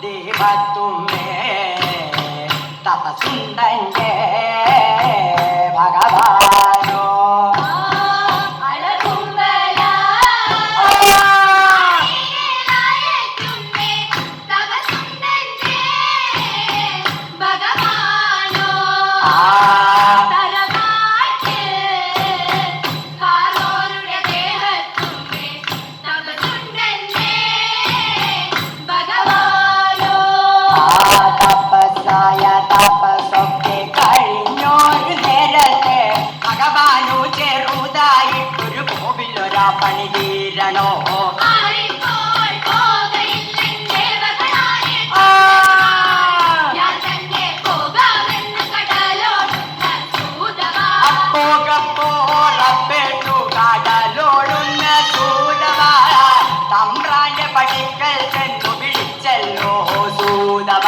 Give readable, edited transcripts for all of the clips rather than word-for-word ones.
ദൈവത്തുമ്മേ തപസുണ്ടേ ഭഗവാനോ തപസ്സൊക്കെ കഴിഞ്ഞൊരു നേരത്തെ ഭഗവാനു ചെറുതായിട്ടൊരു കോവിലൊരാ പണി തീരണോ അപ്പോകപ്പോറപ്പെട്ടു കടലോടുന്ന സൂതവ തമ്പ്രാന്റെ പടിക്കൽ ചെന്നു വിളിച്ചല്ലോ സൂതവ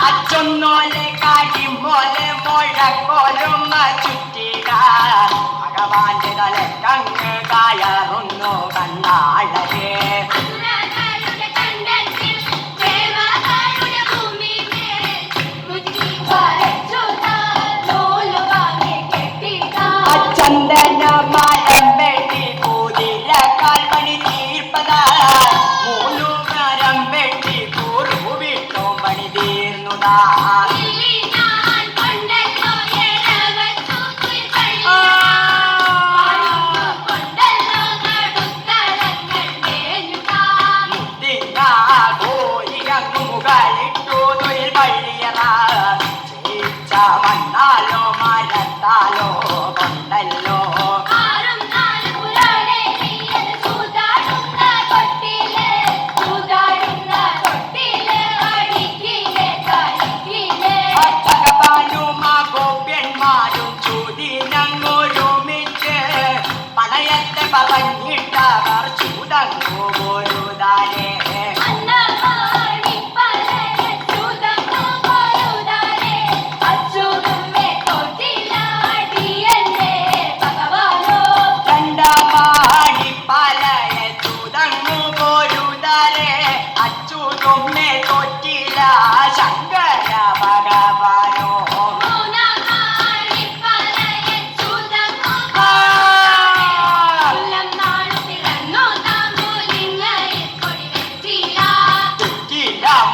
അച്ചൊന്നോലെ കാടിമോലെ മുഴക്കോലും ചുറ്റിക ഭഗവാന്റെ തലക്കങ്ങ് കയറുന്നു കണ്ണാളരെ ചന്ദന മരം വെട്ടി കുതിര കാൽപ്പണി തീർപ്പതാ മൂന്നു മരം വെട്ടി കുറുവിട്ടോ പണി തീർന്നുതാ മുകളിട്ടു തൊഴിൽ പള്ളിയറ ചേച്ച മണ്ണാലോ മരത്താലോ കൊണ്ടല്ലോ ഗോപ്യന്മാരും ചൂതിനങ്ങൊരുമിച്ച് പണയത്തെ പറഞ്ഞിട്ടവർ ചൂതങ്ങോ പോരുതാനേ ശങ്കര ഭഗവാനോ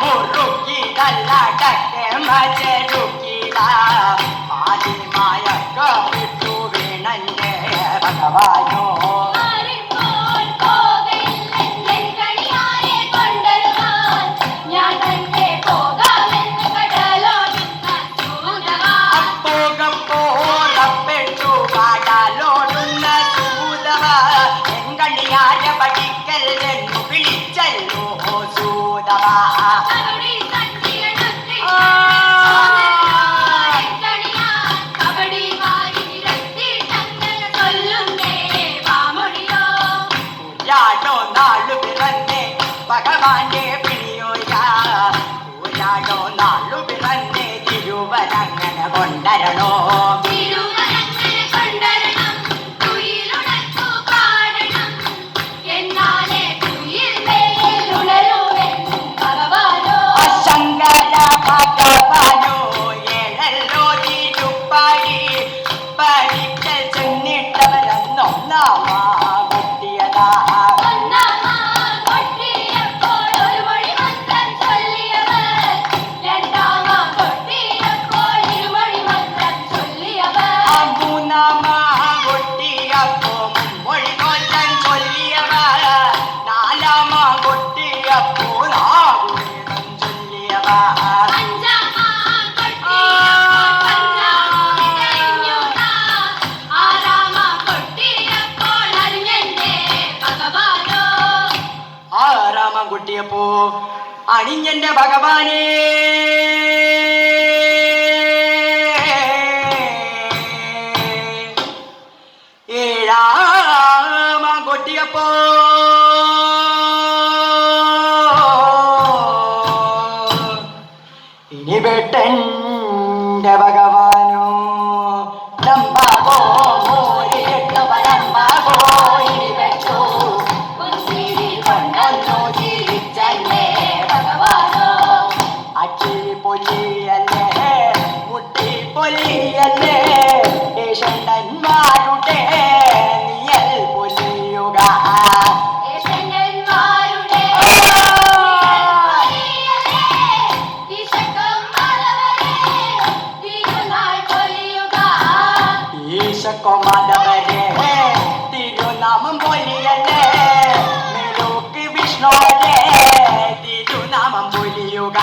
മുറുക്കിടക്കെ മചരുക്കിട ആദിമായൊക്കെ വിട്ടു വീണന്റെ ഭഗവാനോ പടിക്കൽ ചെന്നു വിളിച്ചല്ലോ സൂതവ ോ നാളു പിറന്നേ ഭഗവാന്റെ പിണിയോയാടോ നാളു പിറന്നേ തിരുവരങ്ങനെ കൊണ്ടരണോ പടിക്കൽ ചെന്നിട്ടവരൊന്നൊന്നാമാ കുട്ടിയതാ മൂന്നാമാ കൊട്ടിയപ്പോ മുമ്മൊഴി കൊല്ലം ചൊല്ലിയവ നാലാമാ കൊട്ടിയപ്പോ നാഗുണം ചൊല്ലിയവ കുട്ടിയപ്പോ അണിഞ്ഞന്റെ ഭഗവാനേ ഏഴാമ കൊട്ടിയപ്പോ ഇനി വെട്ടൻ നിന്റെ ഭഗവാനോ രംഭാഗോ മോരിട്ടു പരംഭാഗോ ഇരിവെച്ചു പുഞ്ചിരി കൊണ്ടൊന്നു ചിരിച്ചല്ലേ ഭഗവാനോ അച്ചി പൊലിയല്ലേ മുട്ടി പൊലിയല്ലേ ഏഷണ്ടന്മാരുടെ നിയൽ പൊലിയുക ഈശക്കൊമാതവരെ തിരുനാമം പൊലിയല്ലേ മെലൂക്ക് വിഷ്ണുവരെ തിരുനാമം പൊലിയുക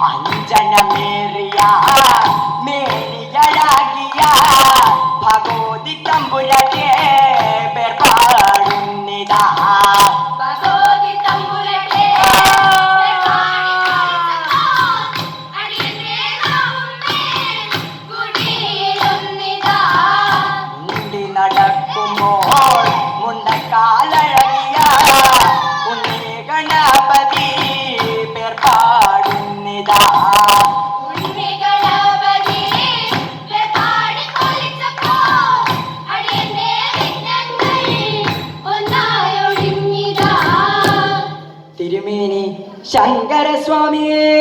അഞ്ജനമേറിയ മേനികളാകിയ ഭഗവതി തമ്പുരന്റെ പേർ പാടുന്നിതാ മുണ്ടി നടക്കുമ്പോൾ മുണ്ടക്കാലഴകിയ ഉണ്ണി ഗണപതി പേർ പാടുന്നിതാ തിരുമേനി ശങ്കരസ്വാമിയേ